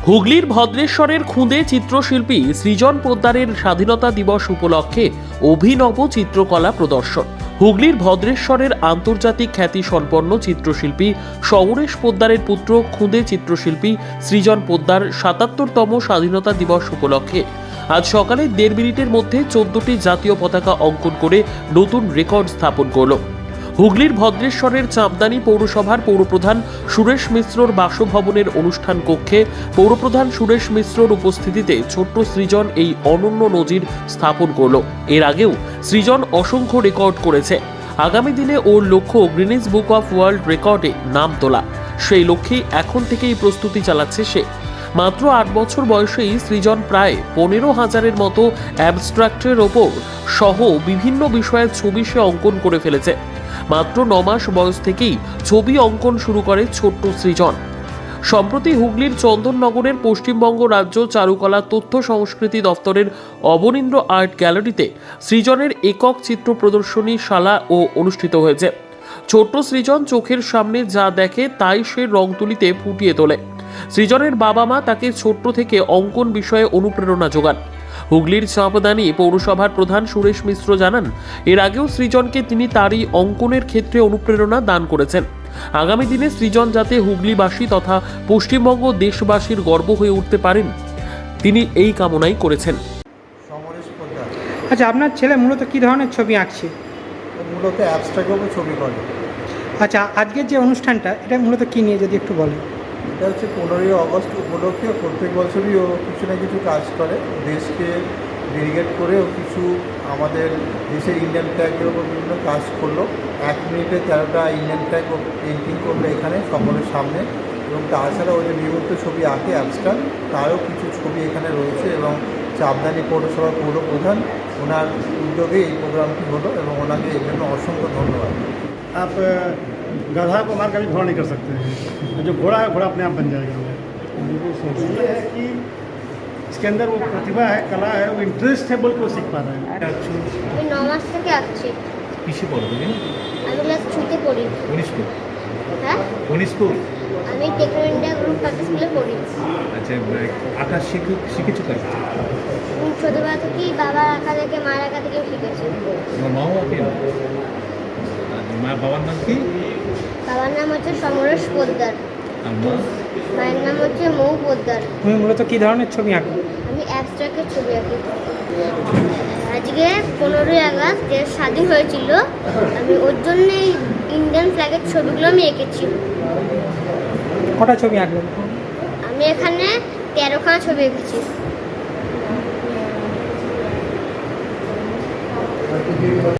হুগলির ভদ্রেশ্বরের খুদে চিত্রশিল্পী সৃজন পোদ্দারের স্বাধীনতা দিবস উপলক্ষে অভিনব চিত্রকলা প্রদর্শন। হুগলির ভদ্রেশ্বরের আন্তর্জাতিক খ্যাতিসম্পন্ন চিত্রশিল্পী সমরেশ পোদ্দারের পুত্র খুদে চিত্রশিল্পী সৃজন পোদ্দার ৭৭তম স্বাধীনতা দিবস উপলক্ষে আজ সকালে ১.৫ মিনিটের মধ্যে ১৪টি জাতীয় পতাকা অঙ্কন করে নতুন রেকর্ড স্থাপন করল। হুগলির ভদ্রেশ্বরের চাঁপদানি পৌরসভার পৌরপ্রধান সুরেশ মিশ্রর বাসভবনের অনুষ্ঠান কক্ষে পৌরপ্রধান সুরেশ মিশ্রর উপস্থিতিতে ছোট্ট সৃজন এই অনন্য নজির স্থাপন করল। এর আগেও সৃজন অসংখ্য রেকর্ড করেছে। আগামী দিনে ওর লক্ষ্য গিনেস বুক অফ ওয়ার্ল্ড রেকর্ডে নাম তোলা। সেই লক্ষ্যেই এখন থেকেই প্রস্তুতি চালাচ্ছে সে। মাত্র ৮ বছর বয়সেই সৃজন প্রায় ১৫,০০০-এর মতো অ্যাবস্ট্রাক্টের ওপর সহ বিভিন্ন বিষয়ের ছবি সে অঙ্কন করে ফেলেছে। মাত্র ৯ মাস বয়স থেকেই ছবি অঙ্কন শুরু করে ছোট্ট সৃজন। সম্প্রতি হুগলির চন্দননগরের পশ্চিমবঙ্গ রাজ্য চারুকলা তথ্য সংস্কৃতি দপ্তরের অবনীন্দ্র আর্ট গ্যালারিতে সৃজনের একক চিত্র প্রদর্শনী শালা ও অনুষ্ঠিত হয়েছে। ছোট্ট সৃজন চোখের সামনে যা দেখে তাই সে রং তুলিতে ফুটিয়ে তোলে। সৃজনের বাবা মা তাকে ছোট্ট থেকে অঙ্কন বিষয়ে অনুপ্রেরণা যোগান। হুগলির চাঁপদানি পৌরসভার প্রধান সুরেশ মিশ্র জানান, এর আগেও সৃজনকে তিনি তারই অঙ্কনের ক্ষেত্রে অনুপ্রেরণা দান করেছেন। আগামী দিনে সৃজন যাতে হুগলিবাসী তথা পশ্চিমবঙ্গ দেশবাসীর গর্ব হয়ে উঠতে পারেন, তিনি এই কামনাই করেছেন। সমরেশ পোদ্দার আচ্ছা, আপনার ছেলে মূলত কী ধরনের ছবি আঁকছে? মূলত অ্যাবস্ট্রাক্ট উপর ছবি করে। আচ্ছা, আজকের যে অনুষ্ঠানটা এটা মূলত কী নিয়ে যদি একটু বলেন। এটা হচ্ছে 15ই আগস্ট উপলক্ষে প্রত্যেক বছরই ও কিছু না কিছু কাজ করে। দেশকে ডেডিকেট করে ও কিছু আমাদের দেশের ইন্ডিয়ান ফ্ল্যাগের উপর বিভিন্ন কাজ করলো। 1 মিনিটে 13টা ইন্ডিয়ান ফ্ল্যাগ ও পেন্টিং করলো এখানে সকলের সামনে। এবং তাছাড়া ও যে বিভক্ত ছবি আঁকে অ্যাবস্ট্রাক্ট, তারও কিছু ছবি এখানে রয়েছে। এবং চাঁপদানি পৌরসভার পৌরপ্রধান ওনার উদ্যোগে এই প্রোগ্রামটি হলো এবং ওনাকে এর জন্য অসংখ্য ধন্যবাদ। आप गधा को मार कभी घोड़ा नहीं कर सकते। जो घोड़ा है घोड़ा अपने आप बन जाएगा। ये है कि इसके अंदर वो प्रतिभा है, कला है, वो इंटरेस्ट है, बोल के वो सीख पा रहा है। আমি ৯ মাস থেকে আঁকছি। কিসে পড়ো তুমি? আমি ক্লাস 2তে পড়ি। কোন স্কুল? হ্যাঁ, কোন স্কুল? আমি টেকনো ইন্ডিয়া গ্রুপ পাবলিক স্কুলে পড়ি। আচ্ছা, আঁকা শিখেছো কাজ? আমি ছোটোবেলা থেকেই বাবার আঁকা দেখে মায়ের আঁকা থেকেও শিখেছি। তোমার মাও আঁকে? মা বাবার নাম কি? বাবার নাম হচ্ছে সমরেশ পোদ্দার, আর মা? মায়ের নাম হচ্ছে মৌ পোদ্দার। তুমি মূলত কী ধরনের ছবি আঁকো? আমি অ্যাবস্ট্রাক্টের ছবি আঁকি। আজকে 15ই আগস্ট দেশ স্বাধীন হয়েছিল, আমি ওর জন্যই ইন্ডিয়ান ফ্ল্যাগের ছবিগুলো আমি এঁকেছি। কটা ছবি আঁকবেন? আমি এখানে 13খানা ছবি এঁকেছি।